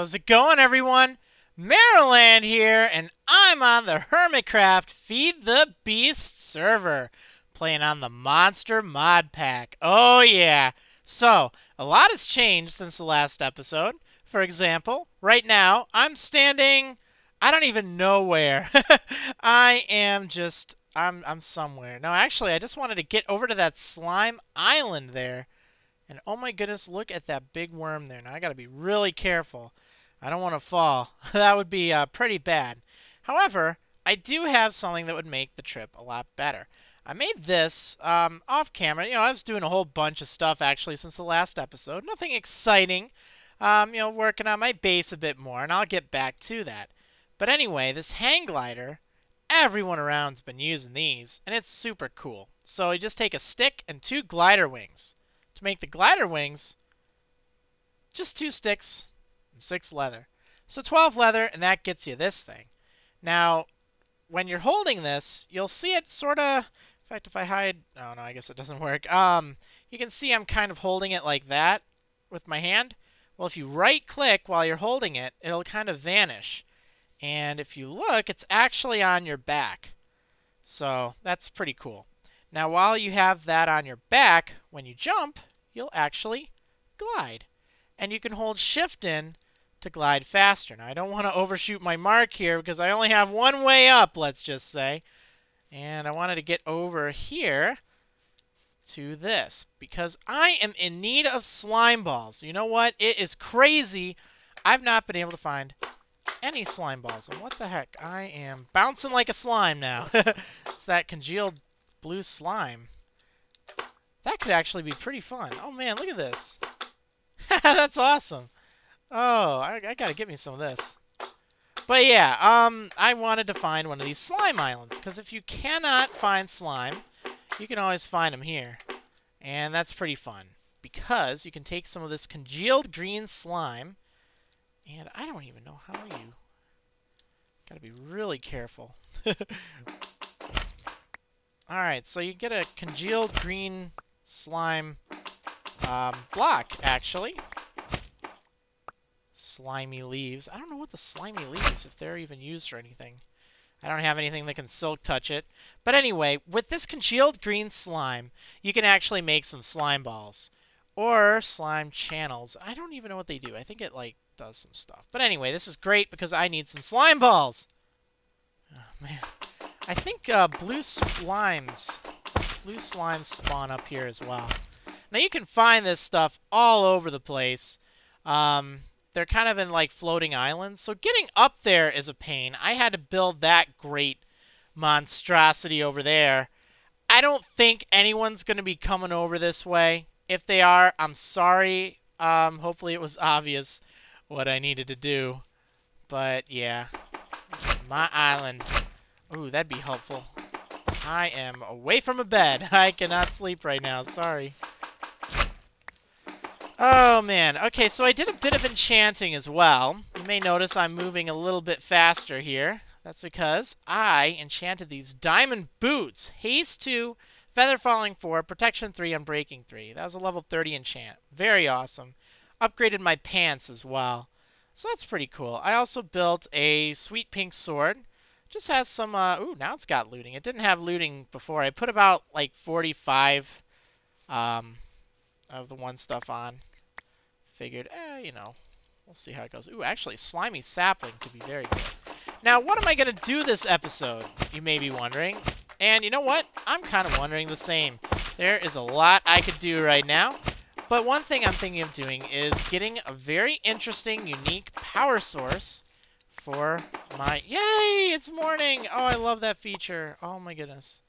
How's it going, everyone? Marriland here, and I'm on the Hermitcraft Feed the Beast server, playing on the Monster Mod Pack. Oh yeah! So, a lot has changed since the last episode. For example, right now, I'm standing... I don't even know where. I'm somewhere. No, actually, I just wanted to get over to that slime island there. And oh my goodness, look at that big worm there. Now I gotta be really careful. I don't want to fall. That would be pretty bad. However, I do have something that would make the trip a lot better. I made this off camera. You know, I was doing a whole bunch of stuff actually since the last episode. Nothing exciting. Working on my base a bit more, and I'll get back to that. But anyway, this hang glider, everyone around's been using these, and it's super cool. So you just take a stick and 2 glider wings. To make the glider wings, just 2 sticks and 6 leather. So 12 leather, and that gets you this thing. Now, when you're holding this, you'll see it sort of... In fact, if I hide... Oh, no, I guess it doesn't work. You can see I'm kind of holding it like that with my hand. Well, if you right-click while you're holding it, it'll kind of vanish. And if you look, it's actually on your back. So that's pretty cool. Now, while you have that on your back, when you jump, you'll actually glide. And you can hold shift in to glide faster. Now, I don't want to overshoot my mark here because I only have one way up, let's just say. And I wanted to get over here to this because I am in need of slime balls. You know what? It is crazy. I've not been able to find any slime balls. And what the heck? I am bouncing like a slime now. It's that congealed blue slime. That could actually be pretty fun. Oh man, look at this. That's awesome. Oh, I gotta get me some of this. But yeah, I wanted to find one of these slime islands, because if you cannot find slime, you can always find them here. And that's pretty fun, because you can take some of this congealed green slime, and I don't even know how you... Gotta be really careful. Alright, so you get a congealed green slime block, actually. Slimy leaves. I don't know what the slimy leaves, if they're even used for anything. I don't have anything that can silk touch it. But anyway, with this congealed green slime, you can actually make some slime balls. Or slime channels. I don't even know what they do. I think it, like, does some stuff. But anyway, this is great because I need some slime balls. Oh, man. I think blue slimes spawn up here as well. Now, you can find this stuff all over the place. They're kind of in, like, floating islands. So getting up there is a pain. I had to build that great monstrosity over there. I don't think anyone's going to be coming over this way. If they are, I'm sorry. Hopefully it was obvious what I needed to do. But, yeah. This is my island. Ooh, that'd be helpful. I am away from a bed. I cannot sleep right now. Sorry. Oh, man. Okay, so I did a bit of enchanting as well. You may notice I'm moving a little bit faster here. That's because I enchanted these diamond boots. Haste 2, Feather Falling 4, Protection 3, Unbreaking 3. That was a level 30 enchant. Very awesome. Upgraded my pants as well. So that's pretty cool. I also built a sweet pink sword. Just has some, ooh, now it's got looting. It didn't have looting before. I put about, like, 45 of the one stuff on. Figured, you know, we'll see how it goes. Ooh, actually, slimy sapling could be very good. Now, what am I going to do this episode, you may be wondering. And you know what? I'm kind of wondering the same. There is a lot I could do right now. But one thing I'm thinking of doing is getting a very interesting, unique power source for my... Yay! It's morning! Oh, I love that feature. Oh, my goodness.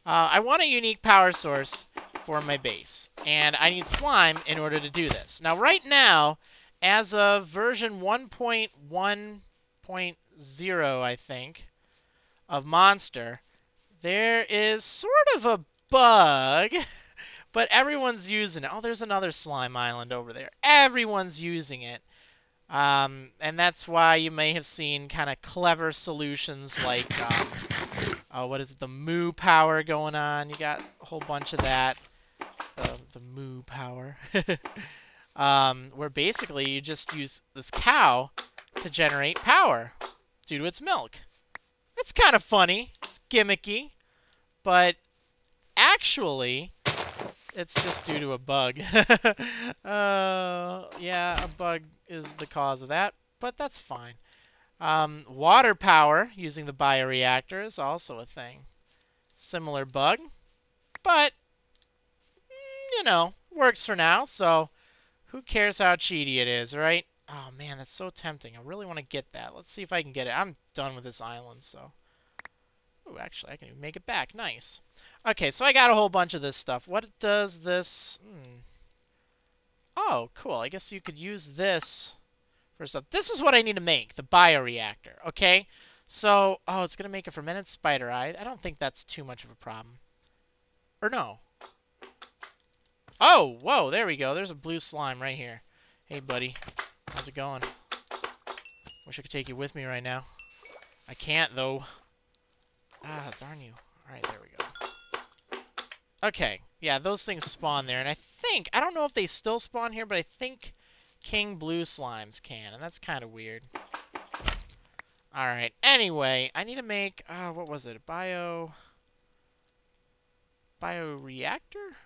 I want a unique power source for my base. And I need slime in order to do this. Now, right now, as of version 1.1.0, I think, of Monster, there is sort of a bug, but everyone's using it. Oh, there's another slime island over there. Everyone's using it. And that's why you may have seen kind of clever solutions like, what is it, the moo power going on. You got a whole bunch of that. The moo power. where basically you just use this cow to generate power due to its milk. It's kind of funny. It's gimmicky. But actually, it's just due to a bug. Yeah, a bug is the cause of that, but that's fine. Water power using the bioreactor is also a thing. Similar bug, but, you know, works for now, so who cares how cheaty it is, right? Oh, man, that's so tempting. I really want to get that. Let's see if I can get it. I'm done with this island, so... Ooh, actually, I can even make it back. Nice. Okay, so I got a whole bunch of this stuff. What does this... Oh, cool. I guess you could use this for stuff. This is what I need to make, the bioreactor, okay? So, oh, it's going to make a fermented spider eye. I don't think that's too much of a problem. Or no. Oh, whoa, there we go. There's a blue slime right here. Hey, buddy. How's it going? Wish I could take you with me right now. I can't, though. Ah, darn you. Alright, there we go. Okay, yeah, those things spawn there, and I don't know if they still spawn here, but I think king blue slimes can, and that's kind of weird. Alright, anyway, I need to make, what was it, a bio reactor?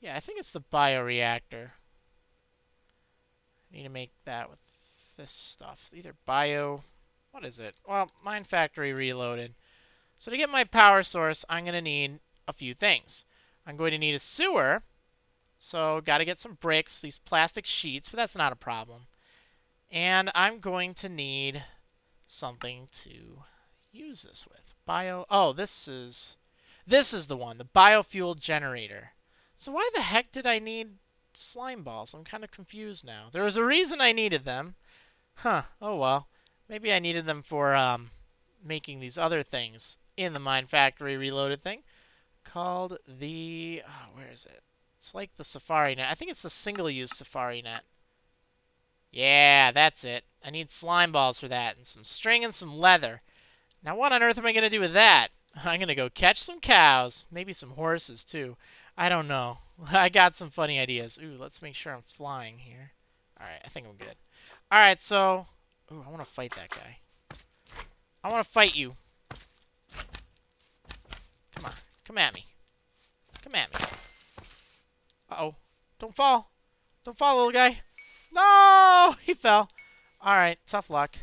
Yeah, I think it's the bioreactor. I need to make that with this stuff. Either bio... What is it? Well, Mine Factory Reloaded. So to get my power source, I'm going to need a few things. I'm going to need a sewer. So got to get some bricks, these plastic sheets, but that's not a problem. And I'm going to need something to use this with. Oh, this is the one, the biofuel generator. So why the heck did I need slime balls? I'm kind of confused now. There was a reason I needed them. Huh, oh well. Maybe I needed them for making these other things in the Mine Factory Reloaded thing. Called the... Oh, where is it? It's like the Safari Net. I think it's the single-use Safari Net. Yeah, that's it. I need slime balls for that, and some string and some leather. Now, what on earth am I going to do with that? I'm going to go catch some cows. Maybe some horses, too. I don't know. I got some funny ideas. Ooh, let's make sure I'm flying here. Alright, I think I'm good. Alright, so... Ooh, I want to fight that guy. I want to fight you. Come on. Come at me. Come at me. Uh-oh. Don't fall. Don't fall, little guy. No! He fell. Alright, tough luck.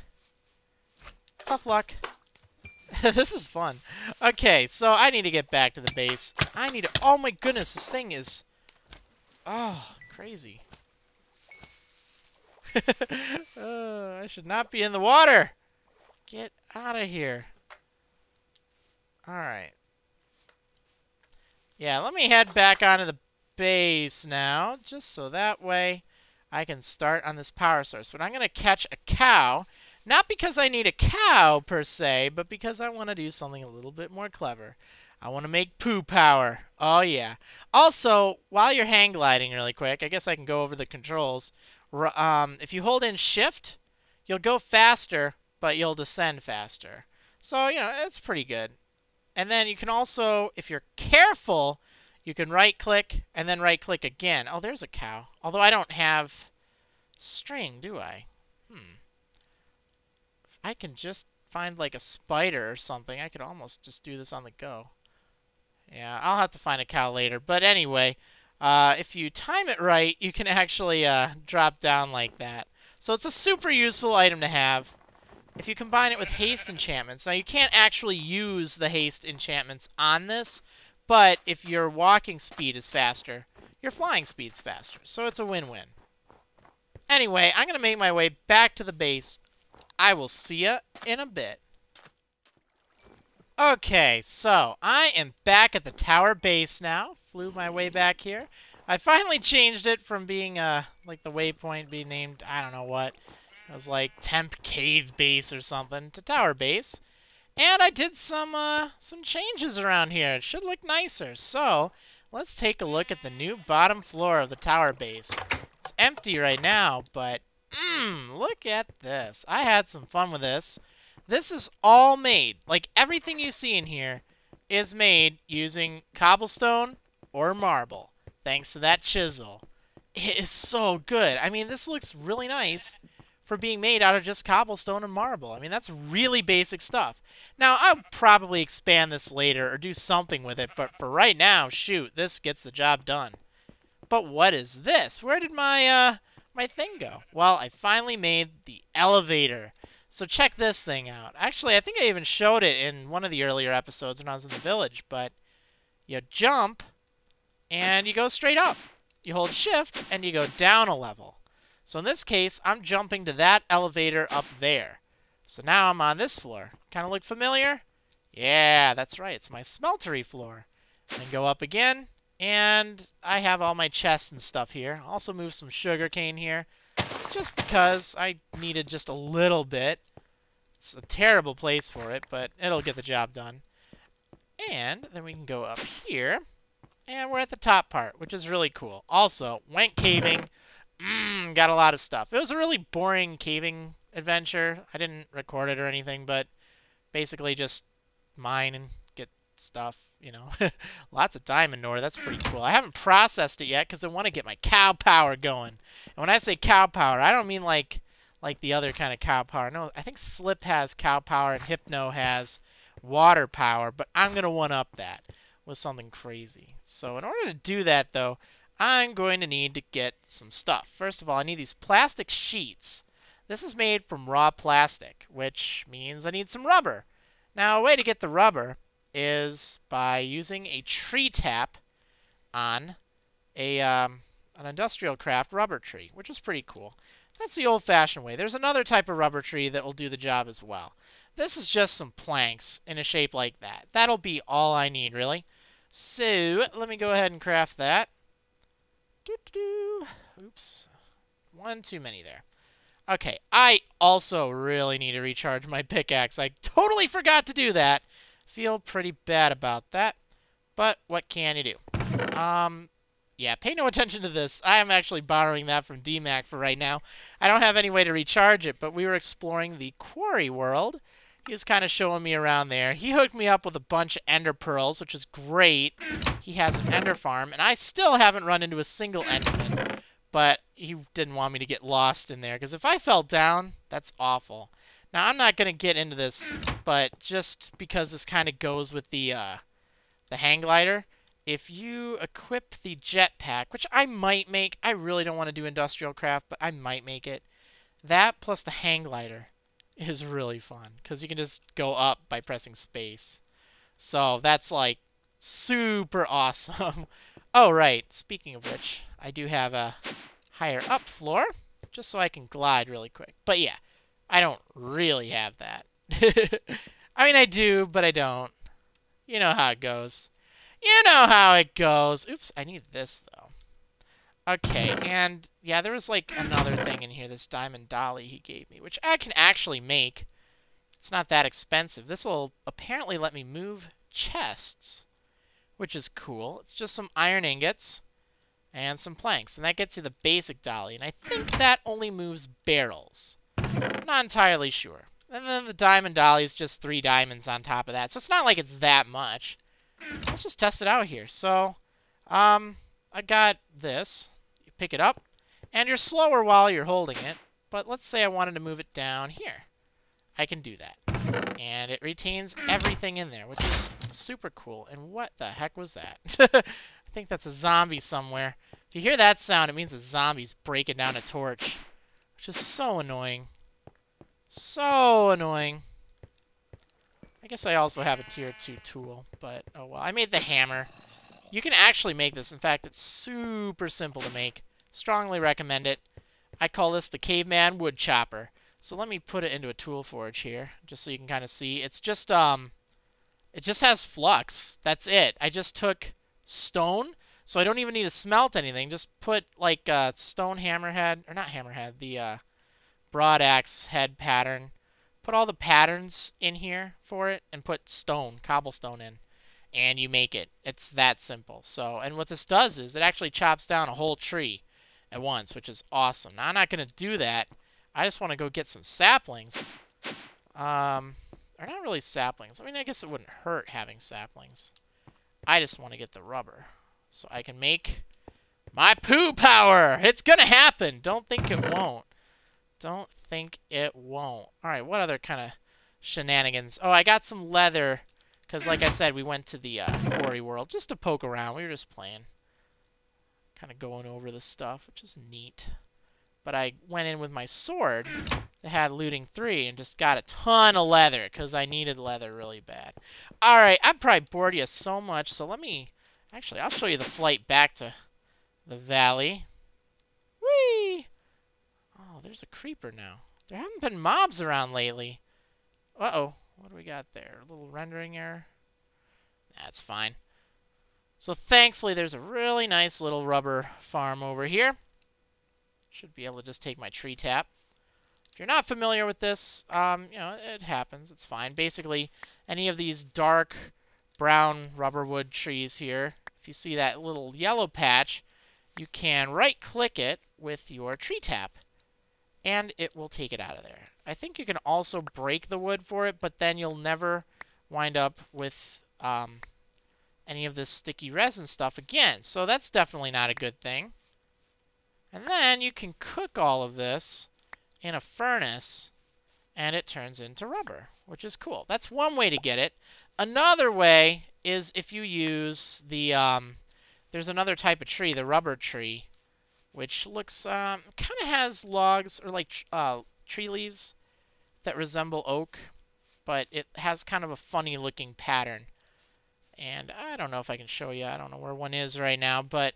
Tough luck. This is fun. Okay, so I need to get back to the base. I need to... Oh my goodness, this thing is... Oh, crazy. I should not be in the water. Get out of here. Alright. Yeah, let me head back onto the base now, just so that way I can start on this power source. But I'm going to catch a cow, not because I need a cow per se, but because I want to do something a little bit more clever. I want to make poo power. Oh yeah. Also, while you're hang gliding really quick, I guess I can go over the controls. If you hold in shift, you'll go faster, but you'll descend faster. So, you know, it's pretty good. And then you can also, if you're careful, you can right-click and then right-click again. Oh, there's a cow. Although I don't have string, do I? If I can just find, like, a spider or something, I could almost just do this on the go. Yeah, I'll have to find a cow later. But anyway... if you time it right, you can actually drop down like that. So it's a super useful item to have. If you combine it with haste enchantments, now you can't actually use the haste enchantments on this, but if your walking speed is faster, your flying speed's faster. So it's a win-win. Anyway, I'm going to make my way back to the base. I will see ya in a bit. Okay, so I am back at the tower base now. Flew my way back here. I finally changed it from being, like the waypoint being named, I don't know what. It was like Temp Cave Base or something, to Tower Base. And I did some changes around here. It should look nicer. So, let's take a look at the new bottom floor of the Tower Base. It's empty right now, but, look at this. I had some fun with this. This is all made, like everything you see in here is made using cobblestone or marble, thanks to that chisel. It is so good. I mean, this looks really nice for being made out of just cobblestone and marble. I mean, that's really basic stuff. Now, I'll probably expand this later or do something with it, but for right now, shoot, this gets the job done. But what is this? Where did my thing go? Well, I finally made the elevator. So check this thing out. Actually, I think I even showed it in one of the earlier episodes when I was in the village, but you jump and you go straight up. You hold shift and you go down a level. So in this case, I'm jumping to that elevator up there. So now I'm on this floor. Kind of look familiar? Yeah, that's right. It's my smeltery floor. Then go up again, and I have all my chests and stuff here. Also move some sugarcane here, just because I needed just a little bit. It's a terrible place for it, but it'll get the job done. And then we can go up here. And we're at the top part, which is really cool. Also, went caving. Got a lot of stuff. It was a really boring caving adventure. I didn't record it or anything, but basically just mine and get stuff, you know. Lots of diamond ore. That's pretty cool. I haven't processed it yet because I want to get my cow power going. And when I say cow power, I don't mean like the other kind of cow power. No, I think Slip has cow power and Hypno has water power, but I'm going to one-up that with something crazy. So in order to do that, though, I'm going to need to get some stuff. First of all, I need these plastic sheets. This is made from raw plastic, which means I need some rubber. Now, a way to get the rubber is by using a tree tap on an industrial craft rubber tree, which is pretty cool. That's the old-fashioned way. There's another type of rubber tree that will do the job as well. This is just some planks in a shape like that. That'll be all I need, really. So, let me go ahead and craft that. Oops. One too many there. Okay, I also really need to recharge my pickaxe. I totally forgot to do that. Feel pretty bad about that. But what can you do? Yeah, pay no attention to this. I am actually borrowing that from DMAC for right now. I don't have any way to recharge it, but we were exploring the quarry world. He was kind of showing me around there. He hooked me up with a bunch of ender pearls, which is great. He has an ender farm, and I still haven't run into a single enderman. But he didn't want me to get lost in there, because if I fell down, that's awful. Now, I'm not going to get into this, but just because this kind of goes with the hang glider, if you equip the jetpack, which I might make, I really don't want to do industrial craft, but I might make it. That plus the hang glider is really fun because you can just go up by pressing space. So that's like super awesome. Oh, right. Speaking of which, I do have a higher up floor just so I can glide really quick. But yeah, I don't really have that. I mean, I do, but I don't. You know how it goes. You know how it goes. Oops, I need this, though. Okay, and yeah, there was like another thing in here, this diamond dolly he gave me, which I can actually make. It's not that expensive. This will apparently let me move chests, which is cool. It's just some iron ingots and some planks, and that gets you the basic dolly. And I think that only moves barrels. Not entirely sure. And then the diamond dolly is just 3 diamonds on top of that, so it's not like it's that much. Let's just test it out here. So, I got this. You pick it up, and you're slower while you're holding it. But let's say I wanted to move it down here. I can do that. And it retains everything in there, which is super cool. And what the heck was that? I think that's a zombie somewhere. If you hear that sound, it means a zombie's breaking down a torch, which is so annoying. So annoying. I guess I also have a tier 2 tool, but oh well. I made the hammer. You can actually make this. In fact, it's super simple to make. Strongly recommend it. I call this the caveman wood chopper. So let me put it into a tool forge here, just so you can kind of see. It's just, it just has flux. That's it. I just took stone, so I don't even need to smelt anything. Just put, like, stone hammerhead, or not hammerhead, the broad axe head pattern. Put all the patterns in here for it, and put stone, cobblestone in, and you make it. It's that simple. So, and what this does is it actually chops down a whole tree at once, which is awesome. Now, I'm not going to do that. I just want to go get some saplings. Or not really saplings. I mean, I guess it wouldn't hurt having saplings. I just want to get the rubber so I can make My poo power! It's gonna happen! Don't think it won't. Don't think it won't. Alright, what other kind of shenanigans? Oh, I got some leather. Because, like I said, we went to the quarry world just to poke around. We were just playing. Kind of going over the stuff, which is neat. But I went in with my sword that had looting 3 and just got a ton of leather because I needed leather really bad. Alright, I've probably bored you so much, so let me... Actually, I'll show you the flight back to the valley. Whee! Oh, there's a creeper now. There haven't been mobs around lately. Uh-oh. What do we got there? A little rendering error? That's fine. So thankfully, there's a really nice little rubber farm over here. Should be able to just take my tree tap. If you're not familiar with this, you know, it happens. It's fine. Basically, any of these dark brown rubber wood trees here, if you see that little yellow patch, you can right-click it with your tree tap, and it will take it out of there. I think you can also break the wood for it, but then you'll never wind up with any of this sticky resin stuff again. So that's definitely not a good thing. And then you can cook all of this in a furnace, and it turns into rubber, which is cool. That's one way to get it. Another way is if you use the, there's another type of tree, the rubber tree, which looks, kind of has logs, or like tree leaves that resemble oak, but it has kind of a funny looking pattern. And I don't know if I can show you. I don't know where one is right now, but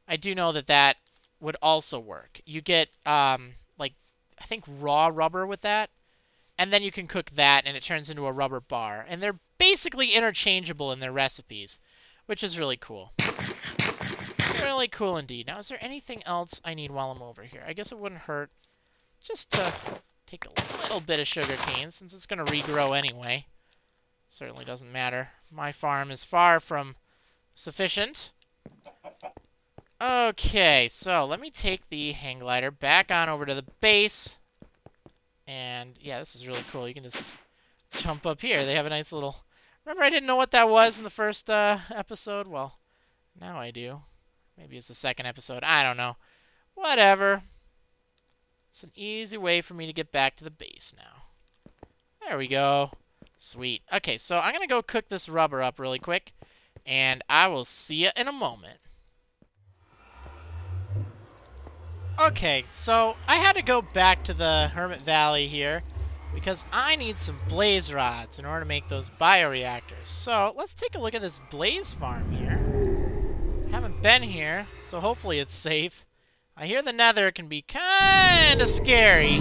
I do know that that would also work. You get, like, I think raw rubber with that, and then you can cook that, and it turns into a rubber bar. And they're basically interchangeable in their recipes, which is really cool. Really cool indeed. Now, is there anything else I need while I'm over here? I guess it wouldn't hurt just to take a little bit of sugarcane, since it's going to regrow anyway. Certainly doesn't matter. My farm is far from sufficient. Okay, so let me take the hang glider back on over to the base. And, yeah, this is really cool. You can just jump up here. They have a nice little... Remember, I didn't know what that was in the first episode? Well, now I do. Maybe it's the second episode. I don't know. Whatever. It's an easy way for me to get back to the base now. There we go. Sweet. Okay, so I'm going to go cook this rubber up really quick, and I will see you in a moment. Okay, so I had to go back to the Hermit Valley here because I need some blaze rods in order to make those bio reactors. So let's take a look at this blaze farm here. Haven't been here, so hopefully it's safe. I hear the Nether can be kind of scary.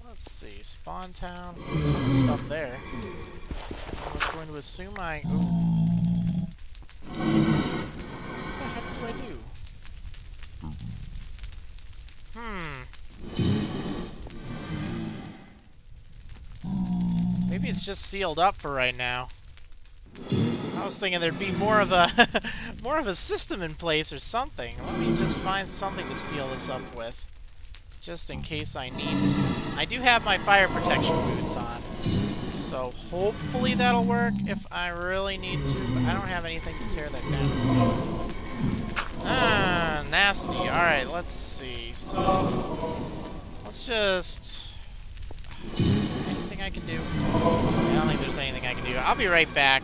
Let's see, spawn town, stuff there. I was going to assume I... Ooh. What the heck do I do? Maybe it's just sealed up for right now. I was thinking there'd be more of a more of a system in place or something. Let me just find something to seal this up with, just in case I need to. I do have my fire protection boots on, so hopefully that'll work if I really need to, but I don't have anything to tear that down. So. Nasty. Alright, let's see. So, let's just... Is there anything I can do? I don't think there's anything I can do. I'll be right back.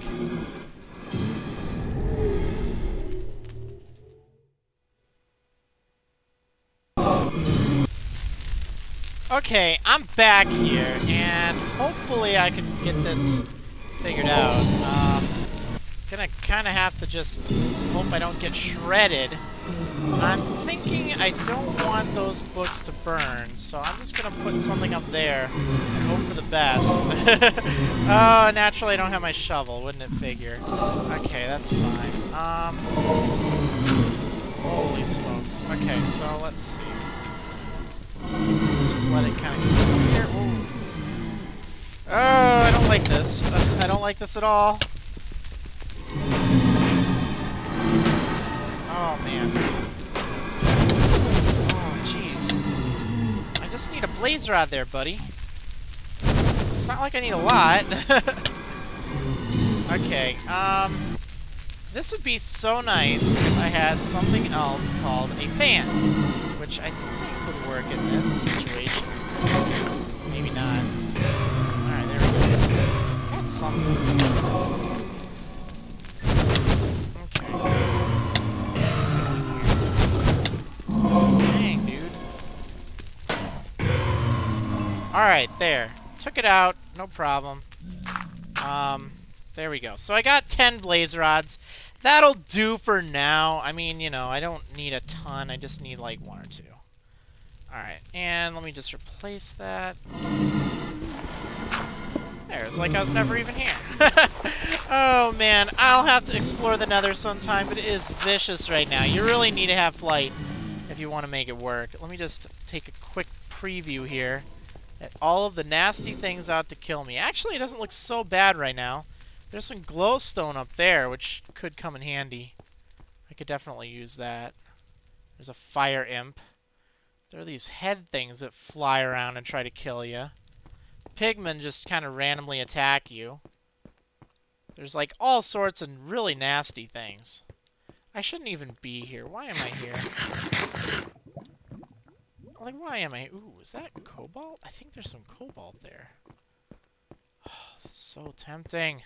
Okay, I'm back here, and hopefully I can get this figured out. Gonna kind of have to just hope I don't get shredded. I'm thinking I don't want those books to burn, so I'm just gonna put something up there and hope for the best. Oh, naturally I don't have my shovel, wouldn't it figure? Okay, that's fine. Holy smokes. Okay, so let's see. Let's just let it kind of go here. Ooh. Oh, I don't like this. I don't like this at all. Oh, man. Oh, jeez. I just need a blaze rod there, buddy. It's not like I need a lot. Okay, this would be so nice if I had something else called a fan, which I think would work in this situation. Maybe not. Alright, there we go. That's something. Okay. Let's go in here. Dang, dude. Alright, there. Took it out, no problem. There we go. So I got 10 blaze rods. That'll do for now. I mean, you know, I don't need a ton. I just need like 1 or 2. Alright, and let me just replace that. There, it's like I was never even here. Oh, man. I'll have to explore the Nether sometime, but it is vicious right now. You really need to have flight if you want to make it work. Let me just take a quick preview here at all of the nasty things out to kill me. Actually, it doesn't look so bad right now. There's some glowstone up there, which could come in handy. I could definitely use that. There's a fire imp. There are these head things that fly around and try to kill you. Pigmen just kind of randomly attack you. There's like all sorts of really nasty things. I shouldn't even be here. Why am I here? Like, why am I... Ooh, is that cobalt? I think there's some cobalt there. Oh, that's so tempting.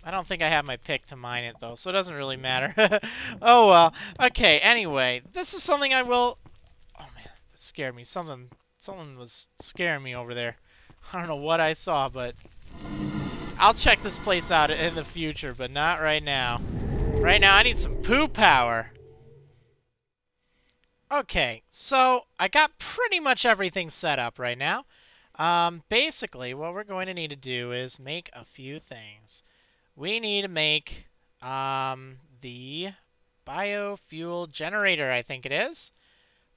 I don't think I have my pick to mine it, though, so it doesn't really matter. Oh, well. Okay, anyway. This is something I will... Oh, man. That scared me. Something was scaring me over there. I don't know what I saw, but... I'll check this place out in the future, but not right now. Right now, I need some poo power. Okay, so I got pretty much everything set up right now. Basically, what we're going to need to do is make a few things. We need to make the biofuel generator, I think it is.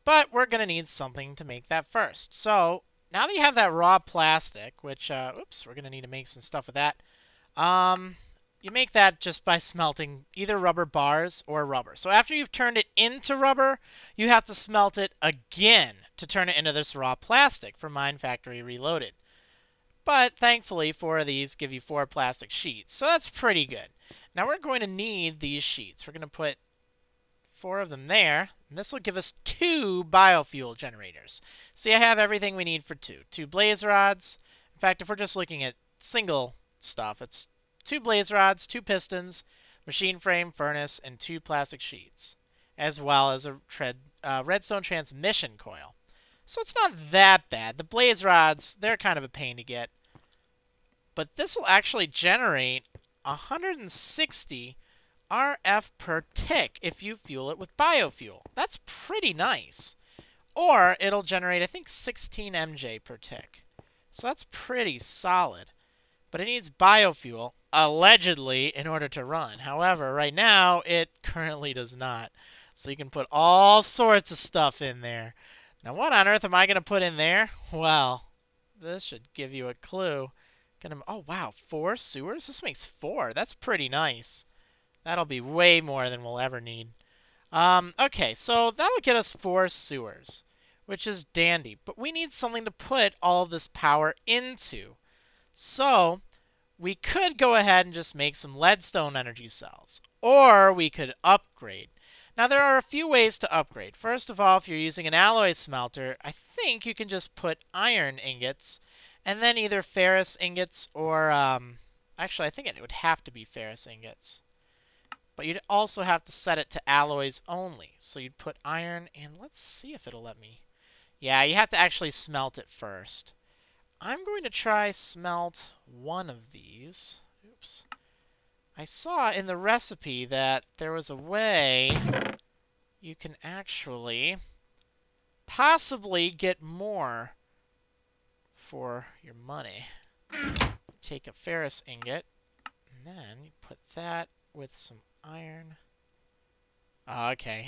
But we're going to need something to make that first. So, now that you have that raw plastic, which, oops, we're going to need to make some stuff with that. You make that just by smelting either rubber bars or rubber. So after you've turned it into rubber, you have to smelt it again to turn it into this raw plastic for Mine Factory Reloaded. But thankfully, 4 of these give you 4 plastic sheets, so that's pretty good. Now we're going to need these sheets. We're going to put 4 of them there, and this will give us 2 biofuel generators. See, I have everything we need for 2. 2 blaze rods. In fact, if we're just looking at single stuff, it's 2 blaze rods, 2 pistons, machine frame, furnace, and 2 plastic sheets, as well as a redstone transmission coil. So it's not that bad. The blaze rods, they're kind of a pain to get. But this will actually generate 160 RF per tick if you fuel it with biofuel. That's pretty nice. Or it'll generate, I think, 16 MJ per tick. So that's pretty solid. But it needs biofuel, allegedly, in order to run. However, right now, it currently does not. So you can put all sorts of stuff in there. Now, what on earth am I going to put in there? Well, this should give you a clue. Oh, wow, 4 sewers? This makes 4. That's pretty nice. That'll be way more than we'll ever need. Okay, so that'll get us 4 sewers, which is dandy. But we need something to put all of this power into. So, we could go ahead and just make some leadstone energy cells. Or we could upgrade. Now, there are a few ways to upgrade. First of all, if you're using an alloy smelter, I think you can just put iron ingots, and then either ferrous ingots or... actually, I think it would have to be ferrous ingots. But you'd also have to set it to alloys only. So you'd put iron, and let's see if it'll let me... Yeah, you have to actually smelt it first. I'm going to try smelt one of these. Oops. I saw in the recipe that there was a way you can actually possibly get more for your money. Take a ferrous ingot, and then you put that with some iron. Okay.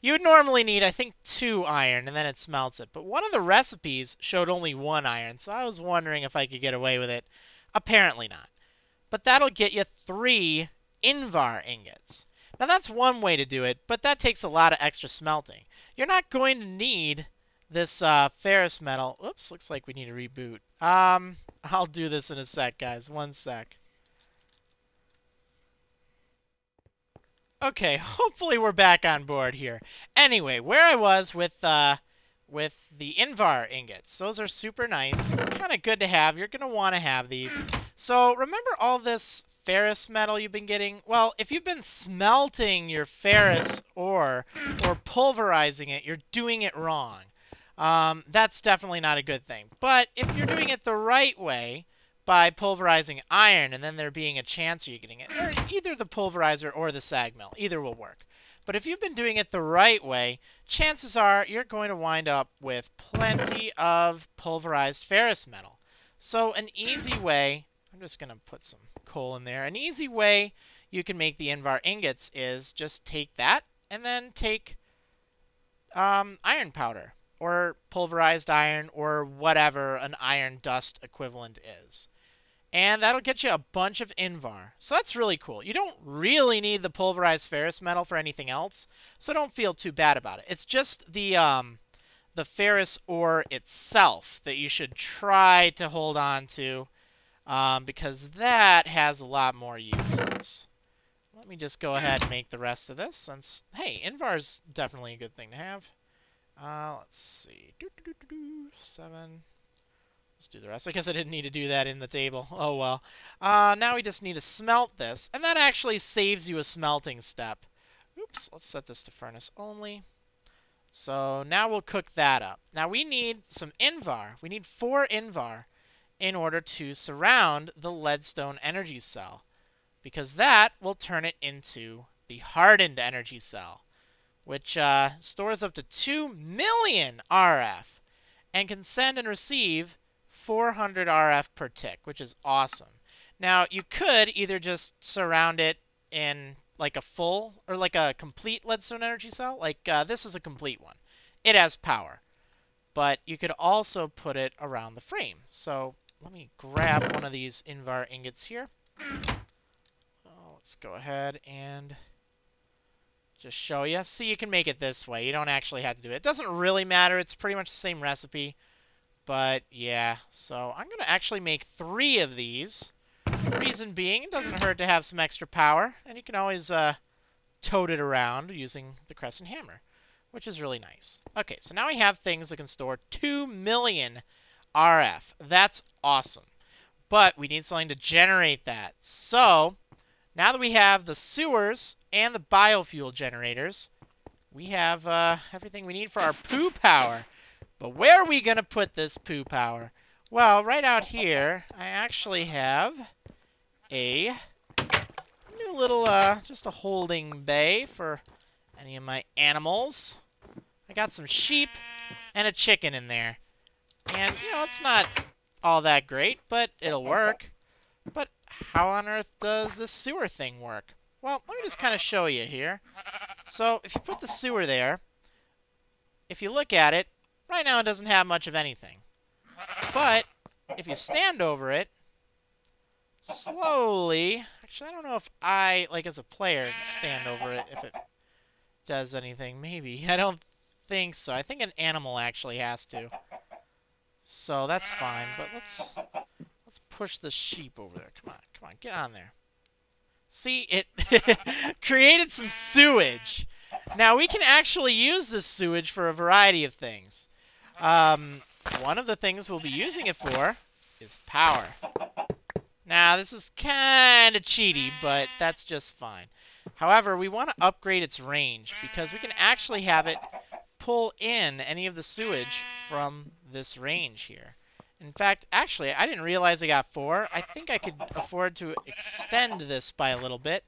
You would normally need, I think, 2 iron, and then it smelts it. But one of the recipes showed only 1 iron, so I was wondering if I could get away with it. Apparently not. But that'll get you 3 Invar ingots. Now, that's one way to do it, but that takes a lot of extra smelting. You're not going to need this ferrous metal. Oops, looks like we need to reboot. I'll do this in a sec, guys. One sec. Okay, hopefully we're back on board here. Anyway, where I was with the Invar ingots. Those are super nice. Kind of good to have. You're going to want to have these. So remember all this ferrous metal you've been getting? Well, if you've been smelting your ferrous ore or pulverizing it, you're doing it wrong. That's definitely not a good thing. But if you're doing it the right way, by pulverizing iron and then there being a chance of you getting it, or either the pulverizer or the sag mill, either will work. But if you've been doing it the right way, chances are you're going to wind up with plenty of pulverized ferrous metal. So an easy way, I'm just going to put some coal in there, an easy way you can make the Invar ingots is just take that and then take iron powder or pulverized iron or whatever an iron dust equivalent is. And that'll get you a bunch of Invar. So that's really cool. You don't really need the pulverized ferrous metal for anything else, so don't feel too bad about it. It's just the ferrous ore itself that you should try to hold on to, because that has a lot more uses. Let me just go ahead and make the rest of this, since, hey, Invar is definitely a good thing to have. Let's see. 7... Let's do the rest. I guess I didn't need to do that in the table. Oh, well. Now we just need to smelt this. And that actually saves you a smelting step. Oops. Let's set this to furnace only. So now we'll cook that up. Now we need some Invar. We need 4 Invar in order to surround the leadstone energy cell, because that will turn it into the hardened energy cell, which stores up to 2 million RF and can send and receive 400 RF per tick, which is awesome. Now, you could either just surround it in like a full or like a complete leadstone energy cell. Like this is a complete one. It has power. But you could also put it around the frame. So let me grab one of these Invar ingots here. Let's go ahead and just show you. See, you can make it this way. You don't actually have to do it. It doesn't really matter. It's pretty much the same recipe. But, yeah, so I'm going to actually make 3 of these. Reason being, it doesn't hurt to have some extra power. And you can always tote it around using the crescent hammer, which is really nice. Okay, so now we have things that can store 2 million RF. That's awesome. But we need something to generate that. So, now that we have the sewers and the biofuel generators, we have everything we need for our poo power. But where are we going to put this poo power? Well, right out here, I actually have a new little, just a holding bay for any of my animals. I got some sheep and a chicken in there. And, you know, it's not all that great, but it'll work. But how on earth does this sewer thing work? Well, let me just kind of show you here. So, if you put the sewer there, if you look at it, right now it doesn't have much of anything. But if you stand over it, slowly... Actually, I don't know if I, like as a player, stand over it if it does anything. Maybe. I don't think so. I think an animal actually has to. So that's fine. But let's push the sheep over there. Come on, get on there. See, it created some sewage. Now, we can actually use this sewage for a variety of things. One of the things we'll be using it for is power. Now, this is kind of cheaty, but that's just fine. However, we want to upgrade its range because we can actually have it pull in any of the sewage from this range here. In fact, actually, I didn't realize I got 4. I think I could afford to extend this by a little bit,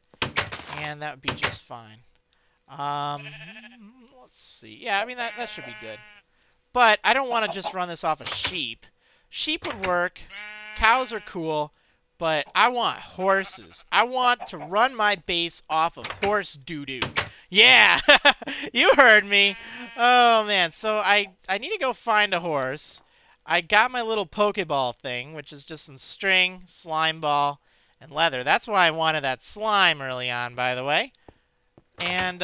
and that would be just fine. Let's see. Yeah, I mean, that should be good. But I don't want to just run this off of sheep. Sheep would work. Cows are cool. But I want horses. I want to run my base off of horse doo-doo. Yeah! You heard me. Oh, man. So I need to go find a horse. I got my little Pokeball thing, which is just some string, slime ball, and leather. That's why I wanted that slime early on, by the way. And,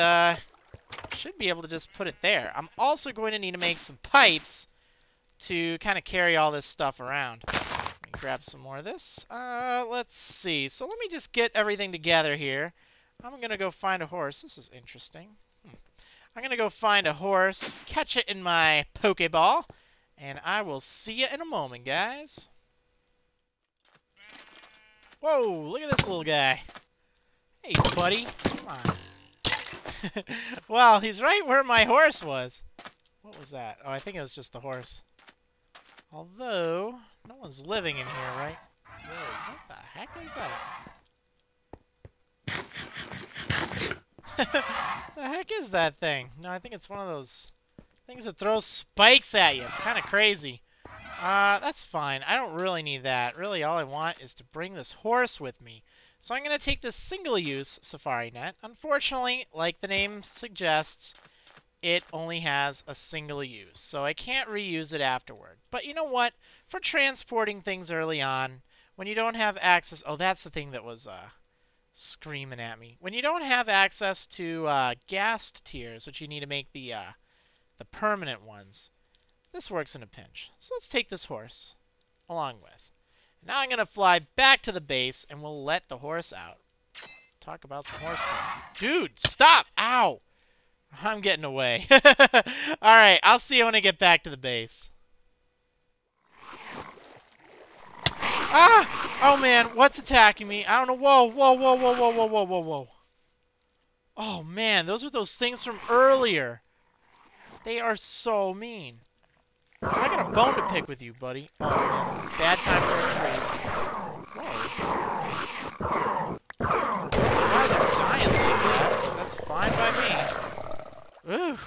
Should be able to just put it there. I'm also going to need to make some pipes to kind of carry all this stuff around. Let me grab some more of this. Let's see. So let me just get everything together here. I'm going to go find a horse. This is interesting. I'm going to go find a horse, catch it in my Pokeball, and I will see you in a moment, guys. Whoa, look at this little guy. Hey, buddy. Come on. Well, he's right where my horse was. What was that? Oh, I think it was just the horse. Although, no one's living in here, right? Whoa, what the heck is that? The heck is that thing? No, I think it's one of those things that throws spikes at you. It's kind of crazy. That's fine. I don't really need that. Really, all I want is to bring this horse with me. So I'm going to take this single-use safari net. Unfortunately, like the name suggests, it only has a single use. So I can't reuse it afterward. But you know what? For transporting things early on, when you don't have access... Oh, that's the thing that was... screaming at me. When you don't have access to gassed tiers, which you need to make the permanent ones, this works in a pinch. So let's take this horse along with. Now I'm going to fly back to the base, and we'll let the horse out. Talk about some horsepower. Dude, stop! Ow! I'm getting away. Alright, I'll see you when I get back to the base. Ah! Oh, man, what's attacking me? I don't know. Whoa, whoa, whoa, whoa, whoa, whoa, whoa, whoa, whoa. Oh, man, those are those things from earlier. They are so mean. I got a bone to pick with you, buddy. Oh, man. Bad time for a trees. Whoa. Why they're dying like that? That's fine by me. Ooh.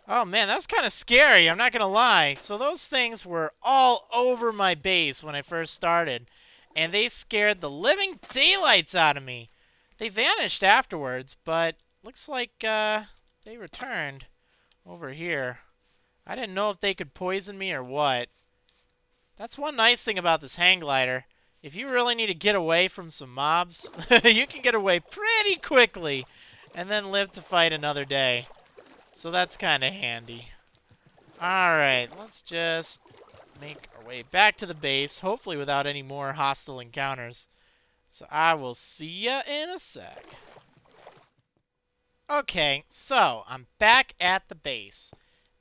Oh, man, that's kind of scary. I'm not going to lie. So those things were all over my base when I first started. And they scared the living daylights out of me. They vanished afterwards, but looks like they returned over here. I didn't know if they could poison me or what. That's one nice thing about this hang glider. If you really need to get away from some mobs, you can get away pretty quickly and then live to fight another day. So that's kind of handy. Alright, let's just make our way back to the base, hopefully without any more hostile encounters. So I will see ya in a sec. Okay, so I'm back at the base.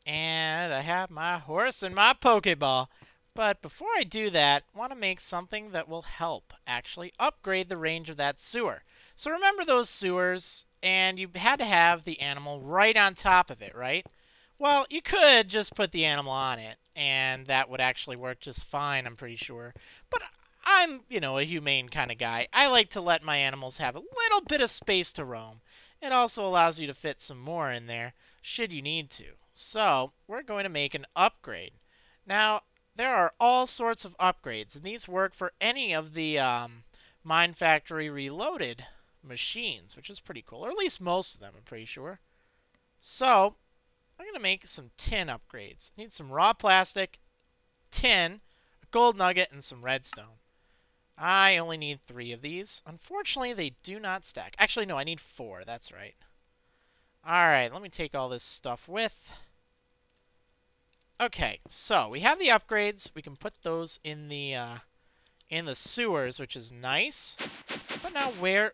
And I have my horse and my Pokeball. But before I do that, I want to make something that will help actually upgrade the range of that sewer. So remember those sewers, and you had to have the animal right on top of it, right? Well, you could just put the animal on it, and that would actually work just fine, I'm pretty sure. But I'm, you know, a humane kind of guy. I like to let my animals have a little bit of space to roam. It also allows you to fit some more in there, should you need to. So, we're going to make an upgrade. Now, there are all sorts of upgrades, and these work for any of the Mine Factory Reloaded machines, which is pretty cool. Or at least most of them, I'm pretty sure. So, I'm going to make some tin upgrades. Need some raw plastic, tin, a gold nugget, and some redstone. I only need 3 of these. Unfortunately, they do not stack. Actually, no, I need 4. That's right. Alright, let me take all this stuff with. Okay, so we have the upgrades. We can put those in the sewers, which is nice. But now where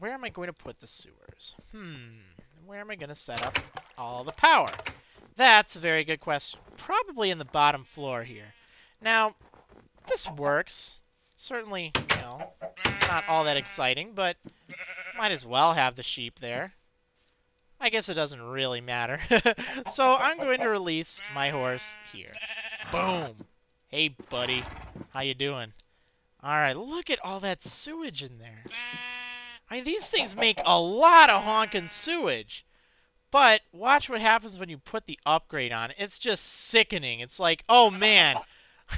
am I going to put the sewers? Where am I going to set up all the power? That's a very good question. Probably in the bottom floor here. Now, this works. Certainly, you know, it's not all that exciting, but might as well have the sheep there. I guess it doesn't really matter. So I'm going to release my horse here. Boom. Hey, buddy. How you doing? Alright, look at all that sewage in there. I mean, these things make a lot of honking sewage. But watch what happens when you put the upgrade on. It's just sickening. It's like, oh man,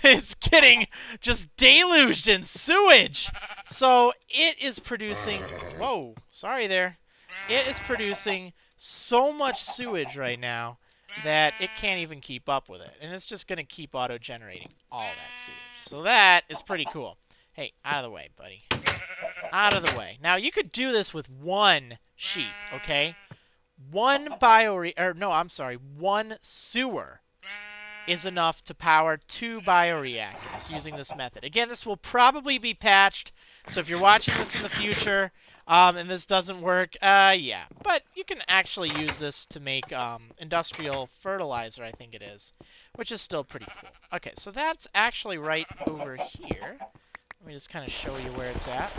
it's getting just deluged in sewage. So it is producing... Whoa, sorry there. It is producing so much sewage right now that it can't even keep up with it. And it's just going to keep auto-generating all that sewage. So that is pretty cool. Hey, out of the way, buddy. Out of the way. Now, you could do this with 1 sheep, okay? one sewer is enough to power 2 bioreactors using this method. Again, this will probably be patched, so if you're watching this in the future and this doesn't work, yeah. But you can actually use this to make industrial fertilizer, I think it is, which is still pretty cool. Okay, so that's actually right over here. Let me just kind of show you where it's at.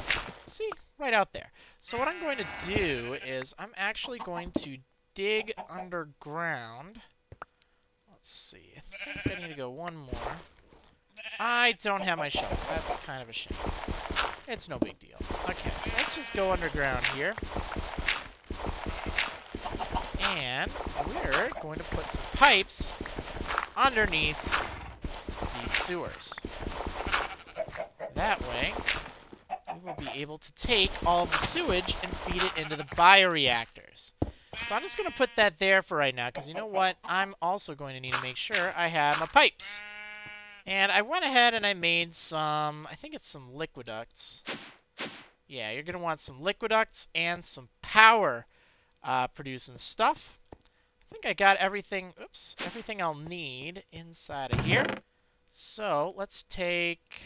See? Right out there. So what I'm going to do is I'm actually going to dig underground. Let's see. I think I need to go one more. I don't have my shovel. That's kind of a shame. It's no big deal. Okay, so let's just go underground here. And we're going to put some pipes underneath these sewers. That way, we will be able to take all of the sewage and feed it into the bioreactors. So I'm just going to put that there for right now, because you know what? I'm also going to need to make sure I have my pipes. And I went ahead and I made some, I think it's some liquiducts. Yeah, you're going to want some liquiducts and some power producing stuff. I think I got everything, everything I'll need inside of here. So let's take,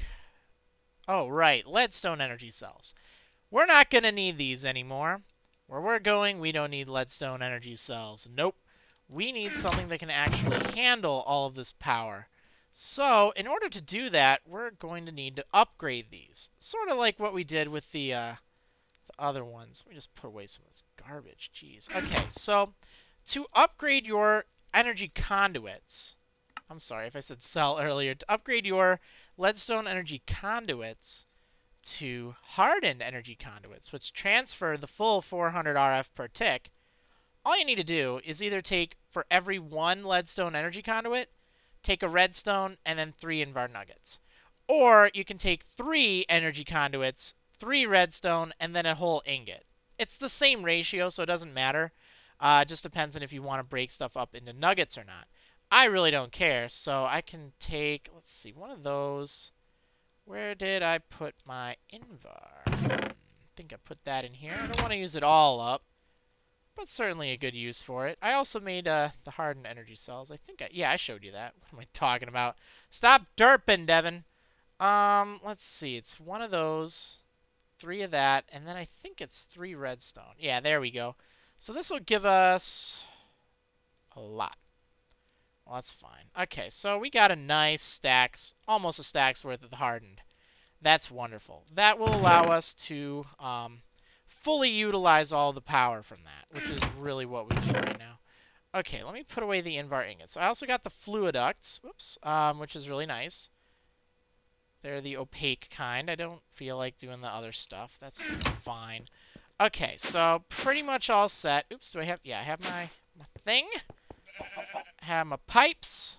oh right, leadstone energy cells. We're not going to need these anymore. Where we're going, we don't need leadstone energy cells. Nope. We need something that can actually handle all of this power. So, in order to do that, we're going to need to upgrade these. Sort of like what we did with the other ones. Let me just put away some of this garbage. Jeez. Okay, so to upgrade your energy conduits... I'm sorry if I said cell earlier. To upgrade your leadstone energy conduits to hardened energy conduits, which transfer the full 400 RF per tick, all you need to do is either take, for every 1 leadstone energy conduit, take a redstone and then 3 invar nuggets. Or you can take 3 energy conduits, 3 redstone, and then a whole ingot. It's the same ratio, so it doesn't matter. It just depends on if you want to break stuff up into nuggets or not. I really don't care, so I can take, let's see, one of those. Where did I put my invar? I think I put that in here. I don't want to use it all up, but certainly a good use for it. I also made the hardened energy cells. I think yeah, I showed you that. What am I talking about? Stop derping, Devin. Let's see. It's one of those, 3 of that, and then I think it's 3 redstone. Yeah, there we go. So this will give us a lot. Well, that's fine. Okay, so we got a nice stacks, almost a stack's worth of the hardened. That's wonderful. That will allow us to fully utilize all the power from that, which is really what we need right now. Okay, let me put away the invar ingots. I also got the fluiducts, which is really nice. They're the opaque kind. I don't feel like doing the other stuff. That's fine. Okay, so pretty much all set. Oops, do I have... Yeah, I have my thing. I have my pipes.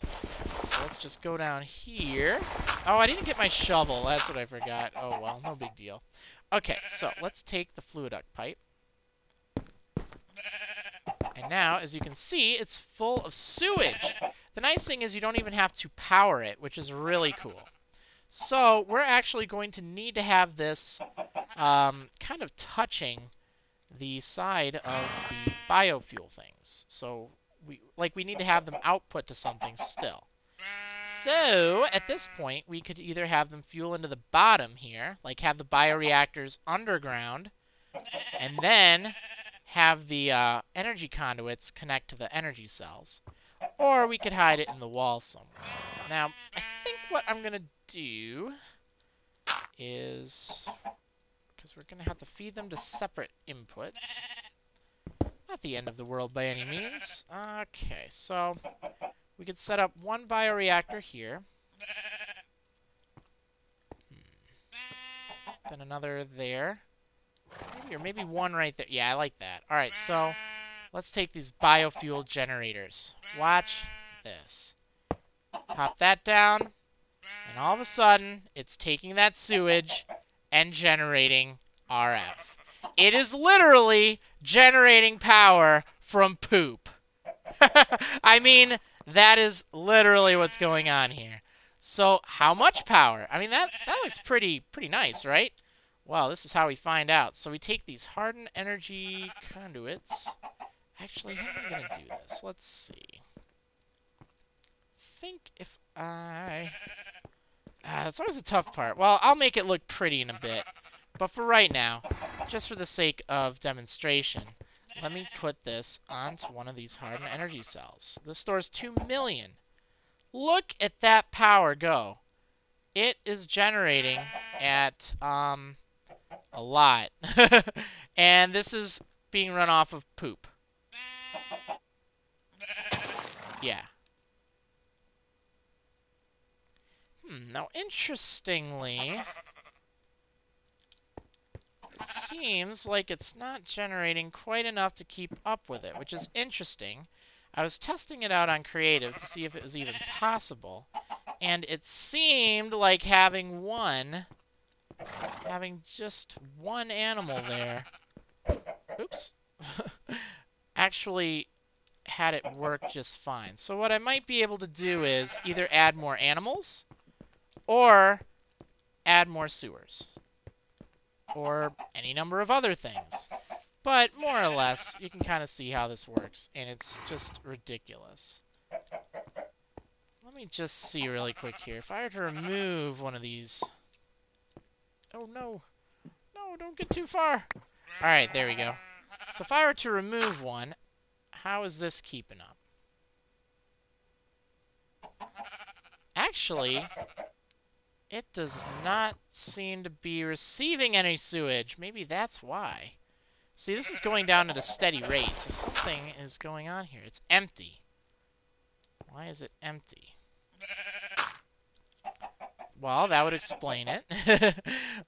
So let's just go down here. Oh, I didn't get my shovel. That's what I forgot. Oh, well, no big deal. Okay, so let's take the fluiduct pipe. And now, as you can see, it's full of sewage. The nice thing is you don't even have to power it, which is really cool. So we're actually going to need to have this kind of touching the side of the biofuel things. So we need to have them output to something still. So at this point, we could either have them fuel into the bottom here, like have the bioreactors underground, and then have the energy conduits connect to the energy cells. Or we could hide it in the wall somewhere. Now, I think what I'm going to do is, because we're going to have to feed them to separate inputs. Not the end of the world by any means. Okay, so we could set up 1 bioreactor here. Then another there. Or maybe 1 right there. Yeah, I like that. Alright, so let's take these biofuel generators. Watch this. Pop that down, and all of a sudden, it's taking that sewage and generating RF. It is literally generating power from poop. I mean, that is literally what's going on here. So, how much power? I mean, that looks pretty nice, right? Well, this is how we find out. So we take these hardened energy conduits, Actually, how am I going to do this? Let's see. Think if I... that's always a tough part. Well, I'll make it look pretty in a bit. But for right now, just for the sake of demonstration, let me put this onto one of these hardened energy cells. This stores 2 million. Look at that power go. It is generating at a lot. And this is being run off of poop. Yeah. Now, interestingly, it seems like it's not generating quite enough to keep up with it, which is interesting. I was testing it out on creative to see if it was even possible, and it seemed like having just one animal there, oops, actually had it work just fine. So what I might be able to do is either add more animals or add more sewers or any number of other things. But more or less, you can kind of see how this works, and it's just ridiculous. Let me just see really quick here. If I were to remove one of these... Oh, no. No, don't get too far. All right, there we go. So if I were to remove one, how is this keeping up? Actually, it does not seem to be receiving any sewage. Maybe that's why. See, this is going down at a steady rate, so something is going on here. It's empty. Why is it empty? Well, that would explain it.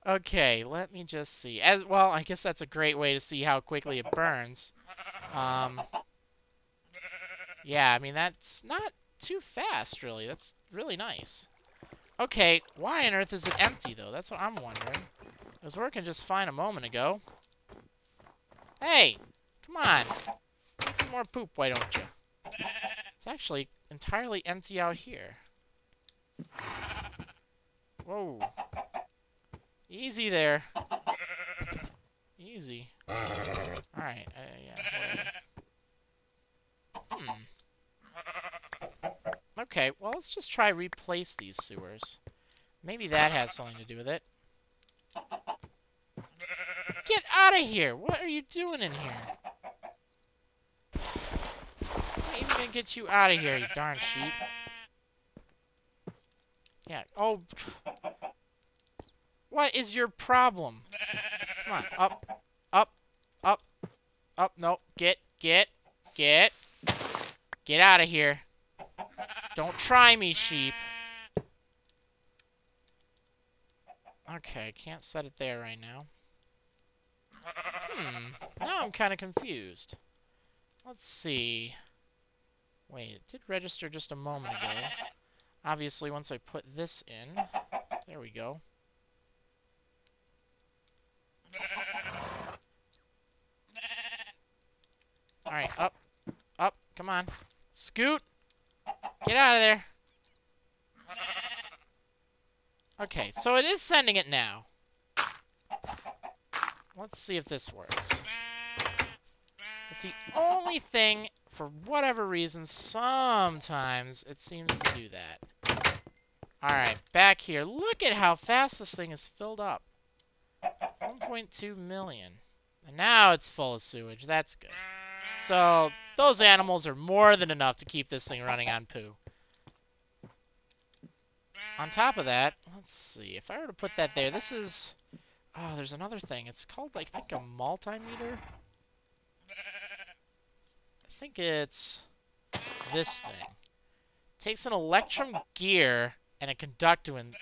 Okay, let me just see. Well, I guess that's a great way to see how quickly it burns. Yeah, I mean, that's not too fast, really. That's really nice. Okay, why on earth is it empty, though? That's what I'm wondering. It was working just fine a moment ago. Hey, come on. Make some more poop, why don't you? It's actually entirely empty out here. Whoa. Easy there. Easy. Alright, yeah. Okay, well, let's just try replace these sewers. Maybe that has something to do with it. Get out of here! What are you doing in here? I'm even gonna get you out of here, you darn sheep. Yeah, oh. What is your problem? Come on, up, up, up, up, no, get out of here. Don't try me, sheep. Okay, can't set it there right now. Now I'm kind of confused. Let's see. Wait, it did register just a moment ago. Obviously, once I put this in, there we go. Alright, up, come on. Scoot! Get out of there. Okay, so it is sending it now. Let's see if this works. It's the only thing, for whatever reason, sometimes it seems to do that. Alright, back here. Look at how fast this thing is filled up. 1.2 million. And now it's full of sewage. That's good. So, those animals are more than enough to keep this thing running on poo. On top of that, let's see. If I were to put that there, this is... Oh, there's another thing. It's called, I think, a multimeter? I think it's this thing. It takes an electrum gear and a conductance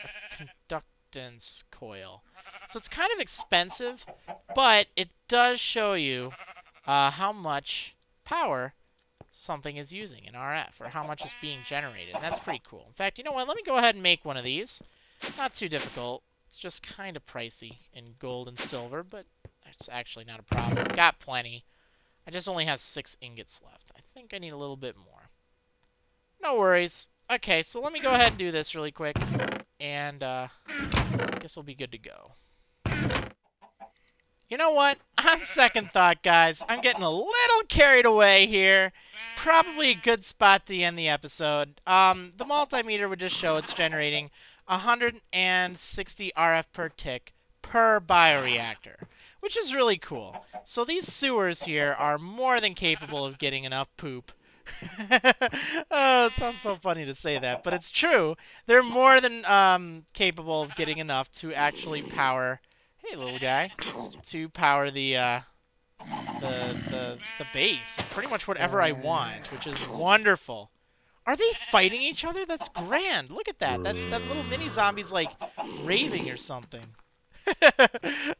coil. So it's kind of expensive, but it does show you how much power something is using in RF, or how much is being generated. And that's pretty cool. In fact, you know what? Let me go ahead and make one of these. Not too difficult. It's just kind of pricey in gold and silver, but it's actually not a problem. Got plenty. I just only have 6 ingots left. I think I need a little bit more. No worries. Okay, so let me go ahead and do this really quick, and I guess we'll be good to go. You know what? on second thought, guys, I'm getting a little carried away here. Probably a good spot to end the episode. The multimeter would just show it's generating 160 RF per tick per bioreactor, which is really cool. So these sewers here are more than capable of getting enough poop. Oh, it sounds so funny to say that, but it's true. They're more than capable of getting enough to actually power. Hey, little guy, to power the base, pretty much whatever I want, which is wonderful. Are they fighting each other? That's grand. Look at that. That little mini zombie's like raving or something.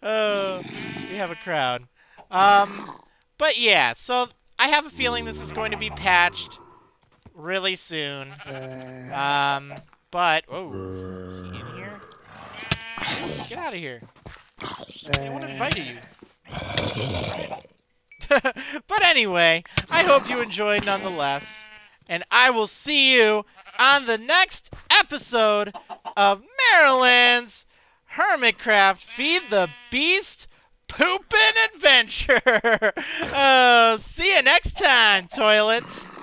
Oh, we have a crowd. But yeah, so I have a feeling this is going to be patched really soon. But oh, is he in here? Get out of here. Anyone invited you? But anyway, I hope you enjoyed nonetheless. And I will see you on the next episode of Marriland's Hermitcraft Feed the Beast Poopin' Adventure. See you next time, toilets.